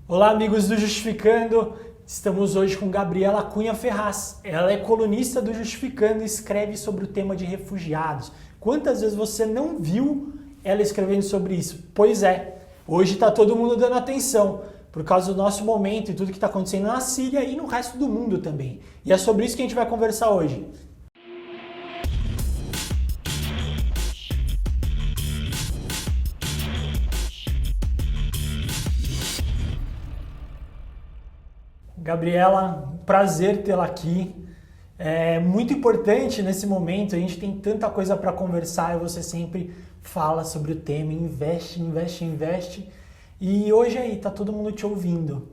Olá, amigos do Justificando. Estamos hoje com Gabriela Cunha Ferraz. Ela é colunista do Justificando e escreve sobre o tema de refugiados. Quantas vezes você não viu ela escrevendo sobre isso? Pois é, hoje está todo mundo dando atenção por causa do nosso momento e tudo que está acontecendo na Síria e no resto do mundo também. E é sobre isso que a gente vai conversar hoje. Gabriela, prazer tê-la aqui. É muito importante nesse momento, a gente tem tanta coisa para conversar e você sempre fala sobre o tema, investe. E hoje aí, tá todo mundo te ouvindo.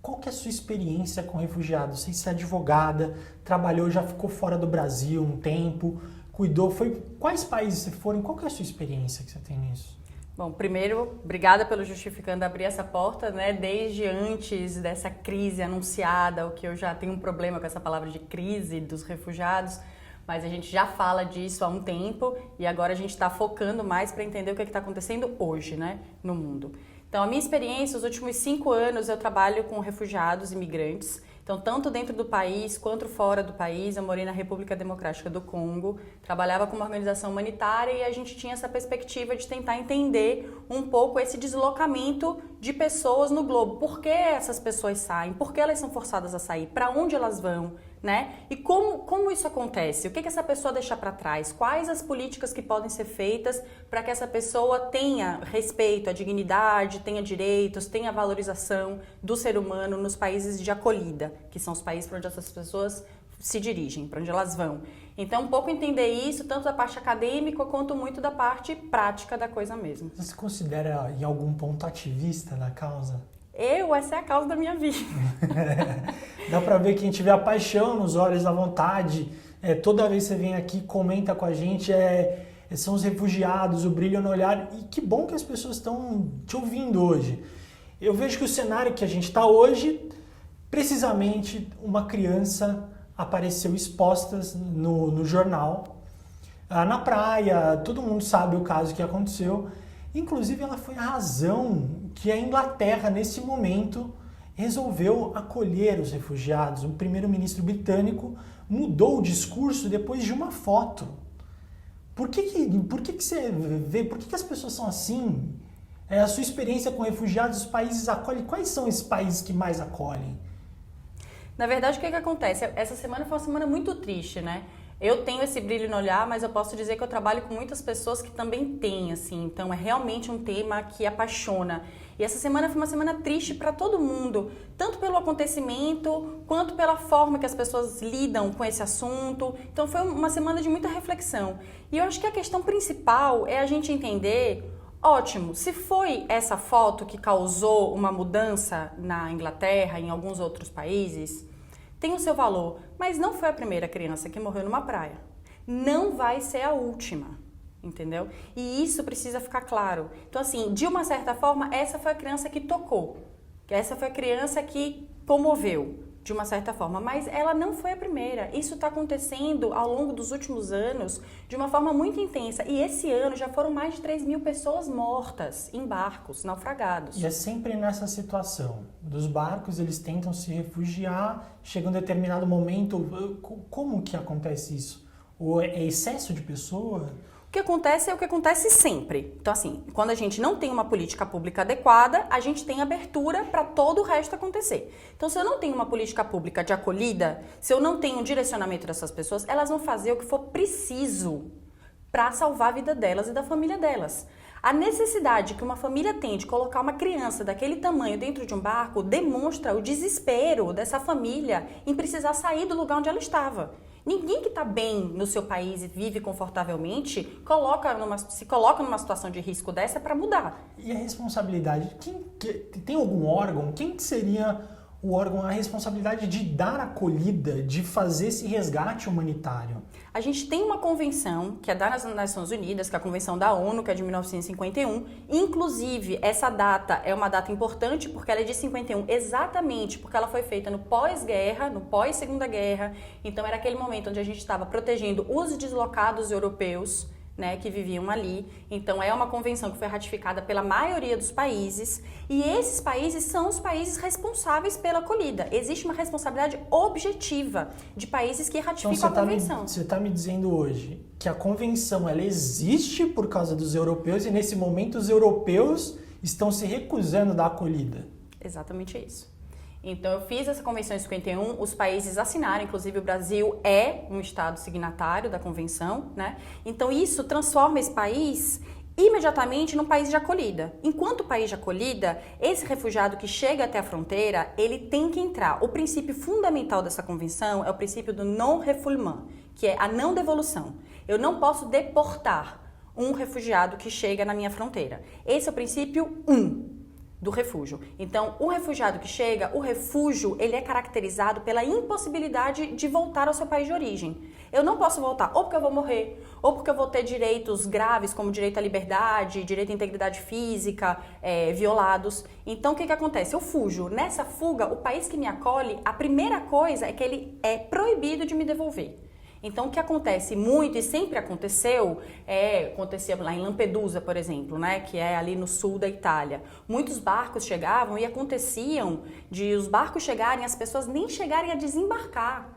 Qual que é a sua experiência com refugiados? Você é advogada, trabalhou, já ficou fora do Brasil um tempo, cuidou, quais países você foram? Qual que é a sua experiência que você tem nisso? Bom, primeiro, obrigada pelo Justificando abrir essa porta, né? Desde antes dessa crise anunciada, o que eu já tenho um problema com essa palavra de crise dos refugiados, mas a gente já fala disso há um tempo e agora a gente está focando mais para entender o que está acontecendo hoje, né? No mundo. Então, a minha experiência, os últimos 5 anos, eu trabalho com refugiados, imigrantes. Então, tanto dentro do país quanto fora do país, eu morei na República Democrática do Congo, trabalhava com uma organização humanitária e a gente tinha essa perspectiva de tentar entender um pouco esse deslocamento de pessoas no globo. Por que essas pessoas saem? Por que elas são forçadas a sair? Para onde elas vão? Né? E como isso acontece? O que essa pessoa deixa para trás? Quais as políticas que podem ser feitas para que essa pessoa tenha respeito à dignidade, tenha direitos, tenha valorização do ser humano nos países de acolhida, que são os países para onde essas pessoas se dirigem, para onde elas vão. Então, um pouco entender isso, tanto da parte acadêmica quanto muito da parte prática da coisa mesmo. Você se considera em algum ponto ativista da causa? Essa é a causa da minha vida. Dá pra ver que a gente vê a paixão nos olhos, a vontade. Toda vez que você vem aqui, comenta com a gente, são os refugiados, o brilho no olhar. E que bom que as pessoas estão te ouvindo hoje. Eu vejo que o cenário que a gente está hoje, precisamente uma criança apareceu exposta no jornal, na praia, todo mundo sabe o caso que aconteceu. Inclusive, ela foi a razão que a Inglaterra, nesse momento, resolveu acolher os refugiados. O primeiro-ministro britânico mudou o discurso depois de uma foto. Por que você vê? Por que as pessoas são assim? A sua experiência com refugiados, os países acolhem. Quais são esses países que mais acolhem? Na verdade, o que acontece? Essa semana foi uma semana muito triste, né? Eu tenho esse brilho no olhar, mas eu posso dizer que eu trabalho com muitas pessoas que também têm, assim. Então, é realmente um tema que apaixona. E essa semana foi uma semana triste para todo mundo, tanto pelo acontecimento, quanto pela forma que as pessoas lidam com esse assunto. Então, foi uma semana de muita reflexão. E eu acho que a questão principal é a gente entender, ótimo, se foi essa foto que causou uma mudança na Inglaterra, em alguns outros países, tem o seu valor, mas não foi a primeira criança que morreu numa praia. Não vai ser a última, entendeu? E isso precisa ficar claro. Então, assim, de uma certa forma, essa foi a criança que tocou. Essa foi a criança que comoveu, de uma certa forma. Mas ela não foi a primeira. Isso está acontecendo ao longo dos últimos anos de uma forma muito intensa. E esse ano já foram mais de 3.000 pessoas mortas em barcos, naufragados. E é sempre nessa situação. Dos barcos, eles tentam se refugiar, chega um determinado momento. Como que acontece isso? Ou é excesso de pessoa? O que acontece é o que acontece sempre. Então, assim, quando a gente não tem uma política pública adequada, a gente tem abertura para todo o resto acontecer. Então, se eu não tenho uma política pública de acolhida, se eu não tenho um direcionamento dessas pessoas, elas vão fazer o que for preciso para salvar a vida delas e da família delas. A necessidade que uma família tem de colocar uma criança daquele tamanho dentro de um barco demonstra o desespero dessa família em precisar sair do lugar onde ela estava. Ninguém que está bem no seu país e vive confortavelmente se coloca numa situação de risco dessa para mudar. E a responsabilidade? Tem algum órgão? Quem que seria o órgão, a responsabilidade de dar acolhida, de fazer esse resgate humanitário? A gente tem uma convenção, que é das Nações Unidas, que é a Convenção da ONU, que é de 1951. Inclusive, essa data é uma data importante porque ela é de 51, exatamente porque ela foi feita no pós-guerra, no pós-segunda guerra. Então, era aquele momento onde a gente estava protegendo os deslocados europeus, né, que viviam ali. Então é uma convenção que foi ratificada pela maioria dos países e esses países são os países responsáveis pela acolhida. Existe uma responsabilidade objetiva de países que ratificam a convenção. Você está me dizendo hoje que a convenção ela existe por causa dos europeus e nesse momento os europeus estão se recusando da acolhida. Exatamente isso. Então, eu fiz essa Convenção em 51, os países assinaram, inclusive o Brasil é um estado signatário da Convenção, né? Então, isso transforma esse país imediatamente num país de acolhida. Enquanto país de acolhida, esse refugiado que chega até a fronteira, ele tem que entrar. O princípio fundamental dessa Convenção é o princípio do non-refoulement, que é a não devolução. Eu não posso deportar um refugiado que chega na minha fronteira. Esse é o princípio 1. Do refúgio. Então, o refugiado que chega, o refúgio, ele é caracterizado pela impossibilidade de voltar ao seu país de origem. Eu não posso voltar ou porque eu vou morrer, ou porque eu vou ter direitos graves, como direito à liberdade, direito à integridade física, violados. Então, o que acontece? Eu fujo. Nessa fuga, o país que me acolhe, a primeira coisa é que ele é proibido de me devolver. Então, o que acontece muito e sempre aconteceu, acontecia lá em Lampedusa, por exemplo, né, que é ali no sul da Itália. Muitos barcos chegavam e aconteciam de os barcos chegarem, as pessoas nem chegarem a desembarcar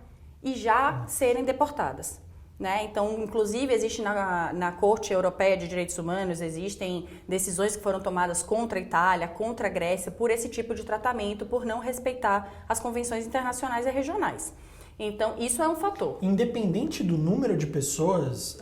e já serem deportadas. Né? Então, inclusive, existe na Corte Europeia de Direitos Humanos, existem decisões que foram tomadas contra a Itália, contra a Grécia, por esse tipo de tratamento, por não respeitar as convenções internacionais e regionais. Então, isso é um fator. Independente do número de pessoas,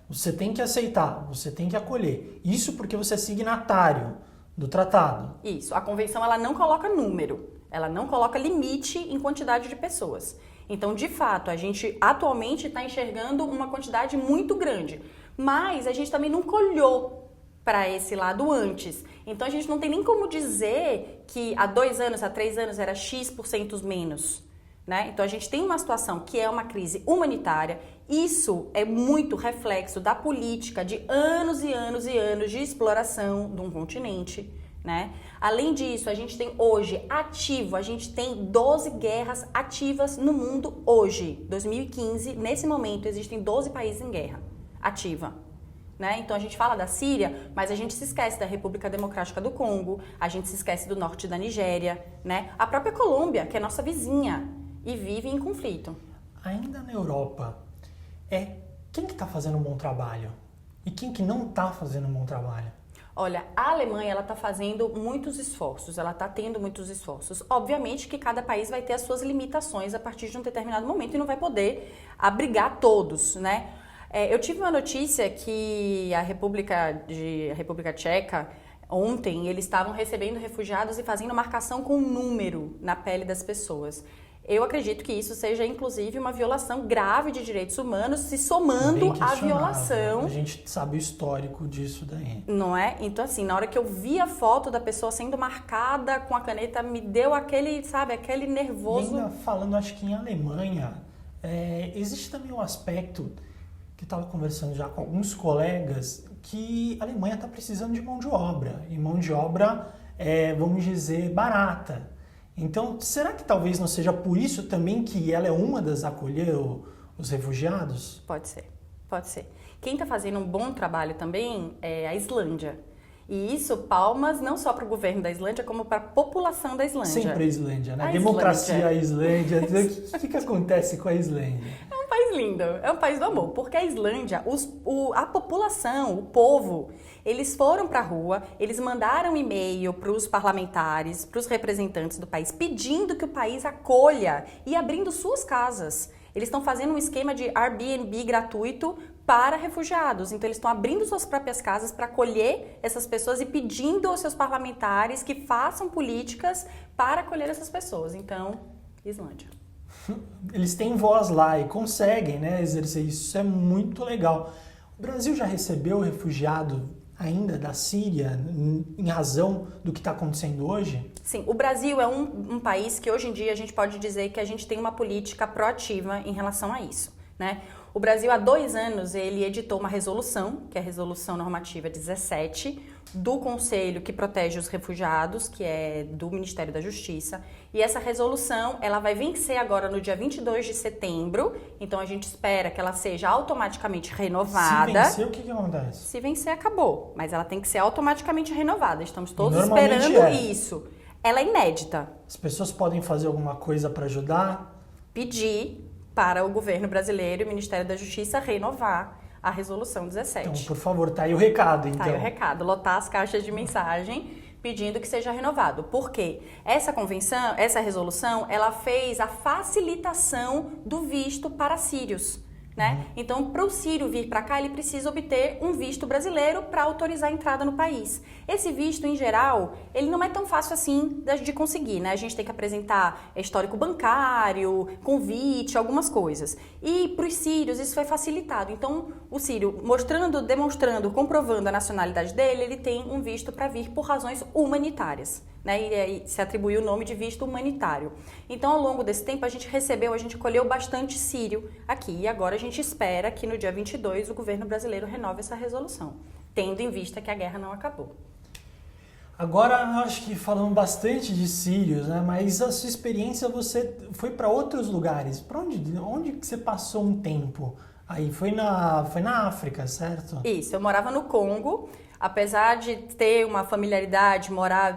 você tem que aceitar, você tem que acolher. Isso porque você é signatário do tratado. Isso. A convenção ela não coloca número, ela não coloca limite em quantidade de pessoas. Então, de fato, a gente atualmente está enxergando uma quantidade muito grande. Mas a gente também nunca olhou para esse lado antes. Então, a gente não tem nem como dizer que há 2 anos, há 3 anos era X% menos. Né? Então a gente tem uma situação que é uma crise humanitária, isso é muito reflexo da política de anos e anos e anos de exploração de um continente. Né? Além disso, a gente tem hoje ativo, a gente tem 12 guerras ativas no mundo hoje, 2015, nesse momento existem 12 países em guerra ativa. Né? Então a gente fala da Síria, mas a gente se esquece da República Democrática do Congo, a gente se esquece do norte da Nigéria, né? A própria Colômbia, que é nossa vizinha, e vive em conflito. Ainda na Europa, quem que está fazendo um bom trabalho? E quem que não está fazendo um bom trabalho? Olha, a Alemanha ela está fazendo muitos esforços, ela está tendo muitos esforços. Obviamente que cada país vai ter as suas limitações a partir de um determinado momento e não vai poder abrigar todos, né? Eu tive uma notícia que a República Tcheca, ontem, eles estavam recebendo refugiados e fazendo marcação com um número na pele das pessoas. Eu acredito que isso seja, inclusive, uma violação grave de direitos humanos, se somando à violação. A gente sabe o histórico disso daí. Não é? Então, assim, na hora que eu vi a foto da pessoa sendo marcada com a caneta, me deu aquele, sabe, aquele nervoso. E ainda falando, acho que em Alemanha, existe também um aspecto que eu estava conversando já com alguns colegas, que a Alemanha está precisando de mão de obra. E mão de obra, vamos dizer, barata. Então, será que talvez não seja por isso também que ela é uma das acolher os refugiados? Pode ser, pode ser. Quem está fazendo um bom trabalho também é a Islândia. E isso, palmas não só para o governo da Islândia, como para a população da Islândia. Sempre a Islândia, né? A Democracia, a Islândia. O que acontece com a Islândia? É um país lindo, é um país do amor, porque a Islândia, a população, o povo, eles foram para a rua, eles mandaram e-mail para os parlamentares, para os representantes do país, pedindo que o país acolha e abrindo suas casas. Eles estão fazendo um esquema de Airbnb gratuito para refugiados. Então, eles estão abrindo suas próprias casas para acolher essas pessoas e pedindo aos seus parlamentares que façam políticas para acolher essas pessoas. Então, Islândia. Eles têm voz lá e conseguem, né, exercer isso. Isso é muito legal. O Brasil já recebeu refugiado ainda da Síria em razão do que está acontecendo hoje? Sim, o Brasil é um país que hoje em dia a gente pode dizer que a gente tem uma política proativa em relação a isso, né? O Brasil há 2 anos ele editou uma resolução, que é a Resolução Normativa 17, do Conselho que protege os refugiados, que é do Ministério da Justiça. E essa resolução, ela vai vencer agora no dia 22 de setembro. Então, a gente espera que ela seja automaticamente renovada. Se vencer, o que acontece? Se vencer, acabou. Mas ela tem que ser automaticamente renovada. Estamos todos esperando isso. Ela é inédita. As pessoas podem fazer alguma coisa para ajudar? Pedir para o governo brasileiro e o Ministério da Justiça renovar a resolução 17. Então, por favor, tá aí o recado, então. Tá aí o recado, lotar as caixas de mensagem pedindo que seja renovado. Por quê? Essa convenção, essa resolução, ela fez a facilitação do visto para sírios, né? Então, para o sírio vir para cá, ele precisa obter um visto brasileiro para autorizar a entrada no país. Esse visto, em geral, ele não é tão fácil assim de conseguir, né? A gente tem que apresentar histórico bancário, convite, algumas coisas. E para os sírios, isso foi facilitado. Então, o sírio, demonstrando, comprovando a nacionalidade dele, ele tem um visto para vir por razões humanitárias, né? E aí se atribuiu o nome de visto humanitário. Então, ao longo desse tempo, a gente colheu bastante sírio aqui. E agora a gente espera que no dia 22 o governo brasileiro renove essa resolução, tendo em vista que a guerra não acabou. Agora, acho que falando bastante de sírios, né? Mas a sua experiência, você foi para outros lugares. Para onde que você passou um tempo? Aí foi na África, certo? Isso, eu morava no Congo. Apesar de ter uma familiaridade,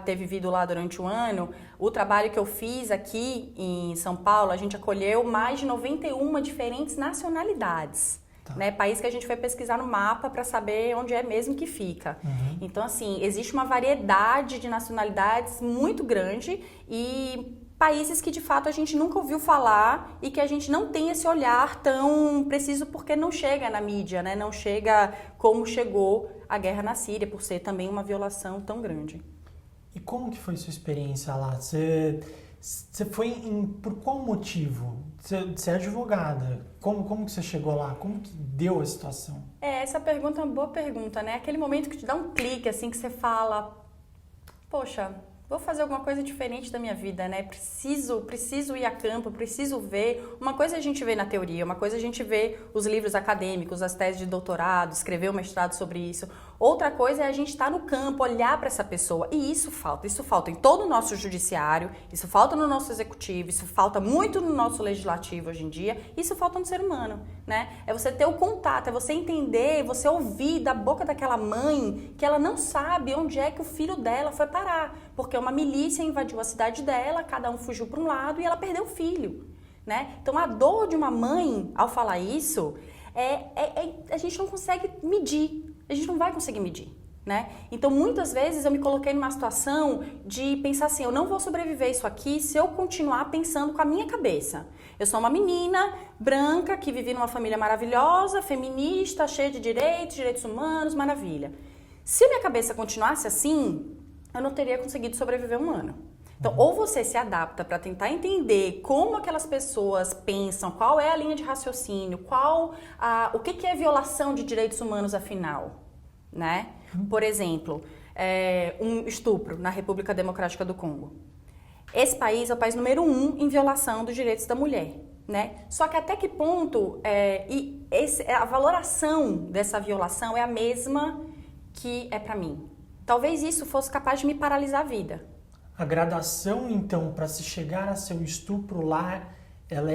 ter vivido lá durante um ano, o trabalho que eu fiz aqui em São Paulo, a gente acolheu mais de 91 diferentes nacionalidades. Tá. Né? País que a gente foi pesquisar no mapa para saber onde é mesmo que fica. Então, assim, existe uma variedade de nacionalidades muito grande e países que de fato a gente nunca ouviu falar e que a gente não tem esse olhar tão preciso porque não chega na mídia, né? Não chega como chegou a guerra na Síria, por ser também uma violação tão grande. E como que foi sua experiência lá? Você foi por qual motivo? Você é advogada. Como que você chegou lá? Como que deu a situação? Essa pergunta é uma boa pergunta, né? Aquele momento que te dá um clique, assim, que você fala, poxa, vou fazer alguma coisa diferente da minha vida, né? Preciso ir a campo, preciso ver. Uma coisa a gente vê na teoria, uma coisa a gente vê os livros acadêmicos, as teses de doutorado, escrever um mestrado sobre isso. Outra coisa é a gente estar no campo, olhar para essa pessoa. E isso falta em todo o nosso judiciário, isso falta no nosso executivo, isso falta muito no nosso legislativo hoje em dia, isso falta no ser humano, né? É você ter o contato, é você entender, você ouvir da boca daquela mãe que ela não sabe onde é que o filho dela foi parar, porque uma milícia invadiu a cidade dela, cada um fugiu para um lado e ela perdeu o filho, né? Então a dor de uma mãe ao falar isso, a gente não consegue medir. A gente não vai conseguir medir, né? Então, muitas vezes eu me coloquei numa situação de pensar assim, eu não vou sobreviver isso aqui se eu continuar pensando com a minha cabeça. Eu sou uma menina branca que vive numa família maravilhosa, feminista, cheia de direitos humanos, maravilha. Se minha cabeça continuasse assim, eu não teria conseguido sobreviver um ano. Então, ou você se adapta para tentar entender como aquelas pessoas pensam, qual é a linha de raciocínio, o que é violação de direitos humanos afinal, né? Por exemplo, um estupro na República Democrática do Congo. Esse país é o país número 1 em violação dos direitos da mulher, né? Só que até que ponto a valoração dessa violação é a mesma que é para mim? Talvez isso fosse capaz de me paralisar a vida. A gradação, então, para se chegar a seu estupro lá, ela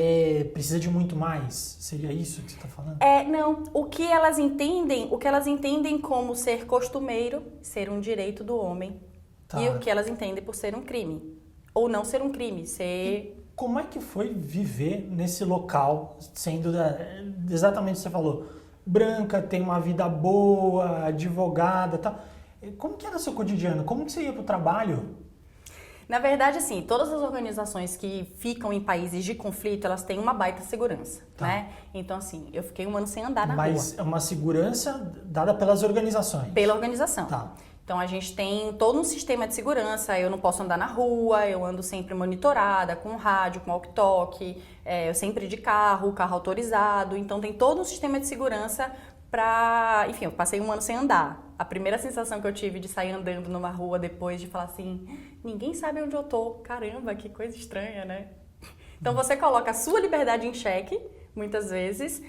precisa de muito mais? Seria isso que você está falando? Não. O que elas entendem como ser costumeiro, ser um direito do homem. Tá. E o que elas entendem por ser um crime. Ou não ser um crime, ser... E como é que foi viver nesse local, sendo exatamente o que você falou? Branca, tem uma vida boa, advogada e tal. Como que era seu cotidiano? Como que você ia para o trabalho? Na verdade, assim, todas as organizações que ficam em países de conflito, elas têm uma baita segurança, né? Então, assim, eu fiquei um ano sem andar na rua. Mas é uma segurança dada pelas organizações? Pela organização. Tá. Então, a gente tem todo um sistema de segurança, eu não posso andar na rua, eu ando sempre monitorada, com rádio, com walkie-talkie, eu sempre de carro autorizado, então tem todo um sistema de segurança Enfim, eu passei um ano sem andar. A primeira sensação que eu tive de sair andando numa rua depois de falar assim, ninguém sabe onde eu tô. Caramba, que coisa estranha, né? Então você coloca a sua liberdade em xeque, muitas vezes,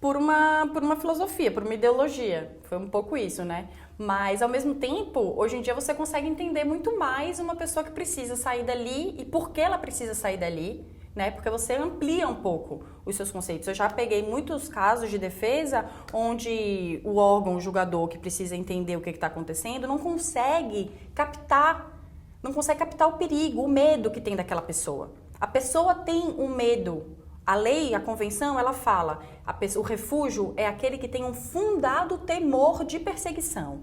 por uma filosofia, por uma ideologia. Foi um pouco isso, né? Mas, ao mesmo tempo, hoje em dia você consegue entender muito mais uma pessoa que precisa sair dali e por que ela precisa sair dali, né? Porque você amplia um pouco os seus conceitos. Eu já peguei muitos casos de defesa onde o órgão, o julgador que precisa entender o que está acontecendo, não consegue captar o perigo, o medo que tem daquela pessoa. A pessoa tem um medo. A lei, a convenção, ela fala, o refúgio é aquele que tem um fundado temor de perseguição.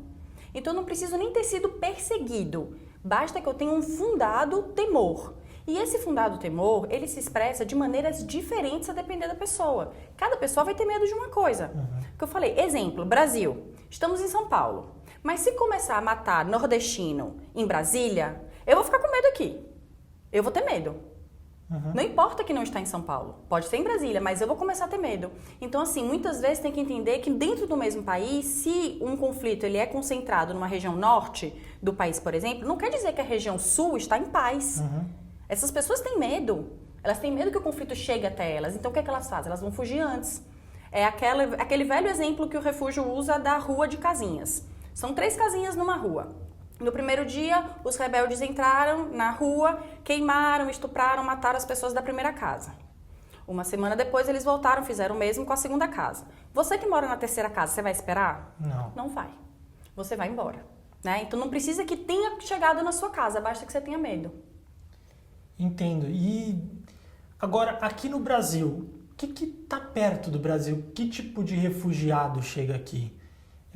Então, eu não preciso nem ter sido perseguido, basta que eu tenha um fundado temor. E esse fundado temor, ele se expressa de maneiras diferentes a depender da pessoa. Cada pessoa vai ter medo de uma coisa. Porque eu falei, exemplo, Brasil, estamos em São Paulo, mas se começar a matar nordestino em Brasília, eu vou ficar com medo aqui. Eu vou ter medo. Não importa que não está em São Paulo, pode ser em Brasília, mas eu vou começar a ter medo. Então, assim, muitas vezes tem que entender que dentro do mesmo país, se um conflito ele é concentrado numa região norte do país, por exemplo, não quer dizer que a região sul está em paz. Essas pessoas têm medo. Elas têm medo que o conflito chegue até elas. Então, o que é que elas fazem? Elas vão fugir antes. É aquele velho exemplo que o refúgio usa da rua de casinhas. São 3 casinhas numa rua. No primeiro dia, os rebeldes entraram na rua, queimaram, estupraram, mataram as pessoas da primeira casa. Uma semana depois, eles voltaram, fizeram o mesmo com a segunda casa. Você que mora na terceira casa, você vai esperar? Não. Não vai. Você vai embora. Né? Então, não precisa que tenha chegado na sua casa, basta que você tenha medo. Entendo. E agora, aqui no Brasil, o que está perto do Brasil? Que tipo de refugiado chega aqui?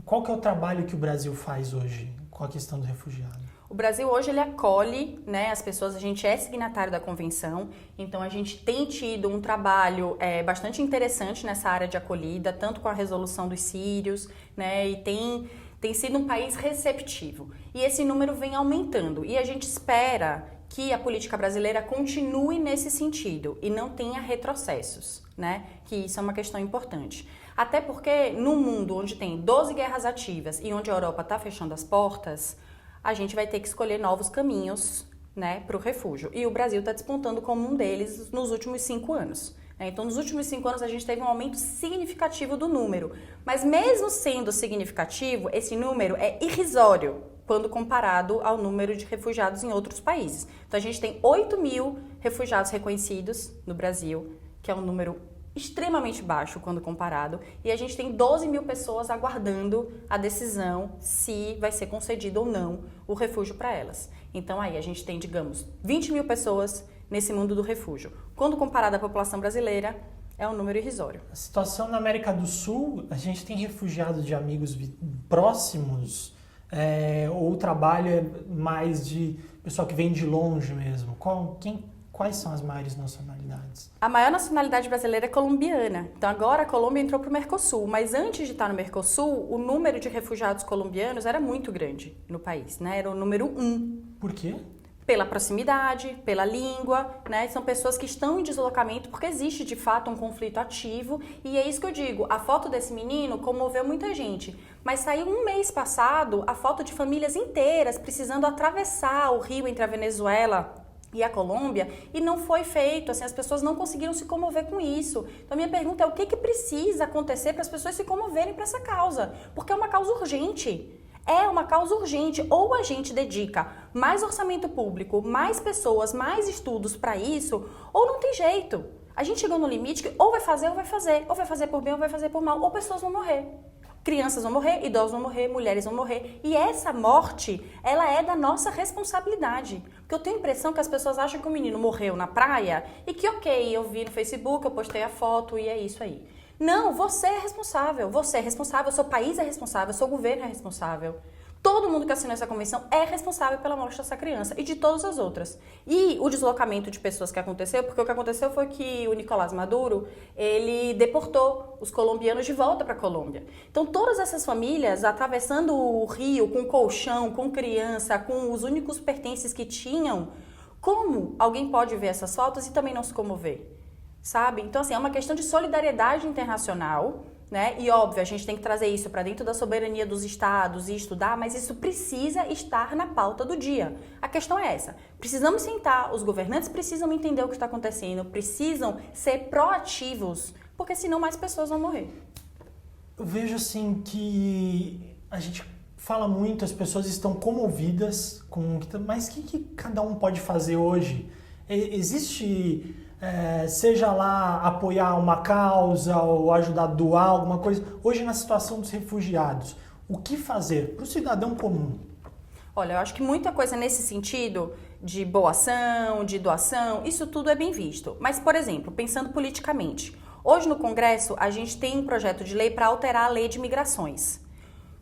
Qual que é o trabalho que o Brasil faz hoje com a questão do refugiado? O Brasil hoje ele acolhe, né, as pessoas, a gente é signatário da convenção, então a gente tem tido um trabalho bastante interessante nessa área de acolhida, tanto com a resolução dos sírios, né, e tem sido um país receptivo. E esse número vem aumentando e a gente espera que a política brasileira continue nesse sentido e não tenha retrocessos, né, que isso é uma questão importante. Até porque no mundo onde tem 12 guerras ativas e onde a Europa está fechando as portas, a gente vai ter que escolher novos caminhos, né, para o refúgio. E o Brasil está despontando como um deles nos últimos 5 anos. Então, nos últimos 5 anos, a gente teve um aumento significativo do número. Mas mesmo sendo significativo, esse número é irrisório quando comparado ao número de refugiados em outros países. Então, a gente tem 8.000 refugiados reconhecidos no Brasil, que é um número extremamente baixo quando comparado, e a gente tem 12.000 pessoas aguardando a decisão se vai ser concedido ou não o refúgio para elas. Então aí a gente tem, digamos, 20.000 pessoas nesse mundo do refúgio. Quando comparado à população brasileira, é um número irrisório. A situação na América do Sul, a gente tem refugiados de amigos próximos, ou o trabalho é mais de pessoal que vem de longe mesmo? Quais são as maiores nacionalidades? A maior nacionalidade brasileira é colombiana. Então agora a Colômbia entrou para o Mercosul, mas antes de estar no Mercosul, o número de refugiados colombianos era muito grande no país, né? Era o número 1. Por quê? Pela proximidade, pela língua, né? São pessoas que estão em deslocamento porque existe de fato um conflito ativo e é isso que eu digo, a foto desse menino comoveu muita gente, mas saiu um mês passado a foto de famílias inteiras precisando atravessar o rio entre a Venezuela e a Colômbia, e não foi feito, assim, as pessoas não conseguiram se comover com isso. Então, a minha pergunta é o que precisa acontecer para as pessoas se comoverem para essa causa? Porque é uma causa urgente. É uma causa urgente. Ou a gente dedica mais orçamento público, mais pessoas, mais estudos para isso, ou não tem jeito. A gente chegou no limite que ou vai fazer, ou vai fazer. Ou vai fazer por bem, ou vai fazer por mal, ou pessoas vão morrer. Crianças vão morrer, idosos vão morrer, mulheres vão morrer. E essa morte, ela é da nossa responsabilidade. Porque eu tenho a impressão que as pessoas acham que o menino morreu na praia e que, ok, eu vi no Facebook, eu postei a foto e é isso aí. Não, você é responsável, seu país é responsável, seu governo é responsável. Todo mundo que assinou essa convenção é responsável pela morte dessa criança e de todas as outras. E o deslocamento de pessoas que aconteceu, porque o que aconteceu foi que o Nicolás Maduro, ele deportou os colombianos de volta para a Colômbia. Então todas essas famílias atravessando o rio com colchão, com criança, com os únicos pertences que tinham, como alguém pode ver essas fotos e também não se comover? Sabe? Então assim, é uma questão de solidariedade internacional, né? E óbvio, a gente tem que trazer isso para dentro da soberania dos estados e estudar, mas isso precisa estar na pauta do dia. A questão é essa, precisamos sentar, os governantes precisam entender o que está acontecendo, precisam ser proativos, porque senão mais pessoas vão morrer. Eu vejo assim que a gente fala muito, as pessoas estão comovidas com... Mas o que cada um pode fazer hoje? Existe, seja lá apoiar uma causa ou ajudar a doar alguma coisa, hoje na situação dos refugiados, o que fazer para o cidadão comum? Olha, eu acho que muita coisa nesse sentido de boa ação, de doação, isso tudo é bem visto. Mas, por exemplo, pensando politicamente, hoje no Congresso a gente tem um projeto de lei para alterar a lei de migrações.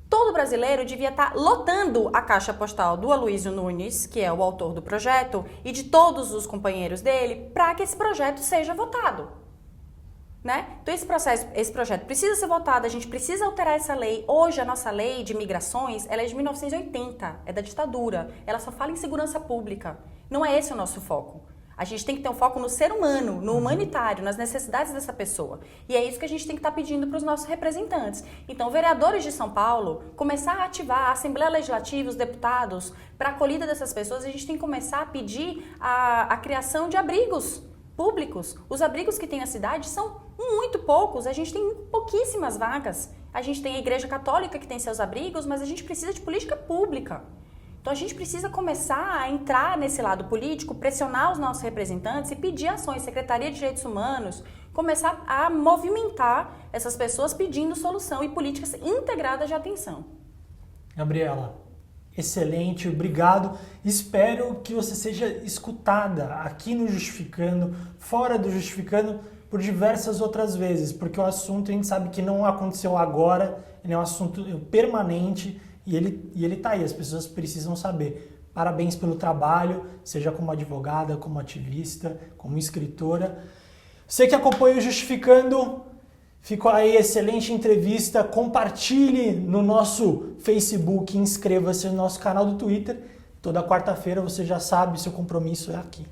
Todo brasileiro devia estar lotando a caixa postal do Aloysio Nunes, que é o autor do projeto, e de todos os companheiros dele, para que esse projeto seja votado. Né? Então esse projeto precisa ser votado, a gente precisa alterar essa lei. Hoje a nossa lei de migrações, ela é de 1980, é da ditadura. Ela só fala em segurança pública. Não é esse o nosso foco. A gente tem que ter um foco no ser humano, no humanitário, nas necessidades dessa pessoa. E é isso que a gente tem que estar pedindo para os nossos representantes. Então, vereadores de São Paulo, começar a ativar a Assembleia Legislativa, os deputados, para a acolhida dessas pessoas, a gente tem que começar a pedir a criação de abrigos públicos. Os abrigos que tem na cidade são muito poucos, a gente tem pouquíssimas vagas. A gente tem a Igreja Católica que tem seus abrigos, mas a gente precisa de política pública. Então a gente precisa começar a entrar nesse lado político, pressionar os nossos representantes e pedir ações, Secretaria de Direitos Humanos, começar a movimentar essas pessoas pedindo solução e políticas integradas de atenção. Gabriela, excelente, obrigado. Espero que você seja escutada aqui no Justificando, fora do Justificando, por diversas outras vezes, porque o assunto a gente sabe que não aconteceu agora, ele é um assunto permanente e ele tá aí, as pessoas precisam saber. Parabéns pelo trabalho, seja como advogada, como ativista, como escritora. Você que acompanha o Justificando, ficou aí excelente entrevista, compartilhe no nosso Facebook, inscreva-se no nosso canal do Twitter. Toda quarta-feira você já sabe, seu compromisso é aqui.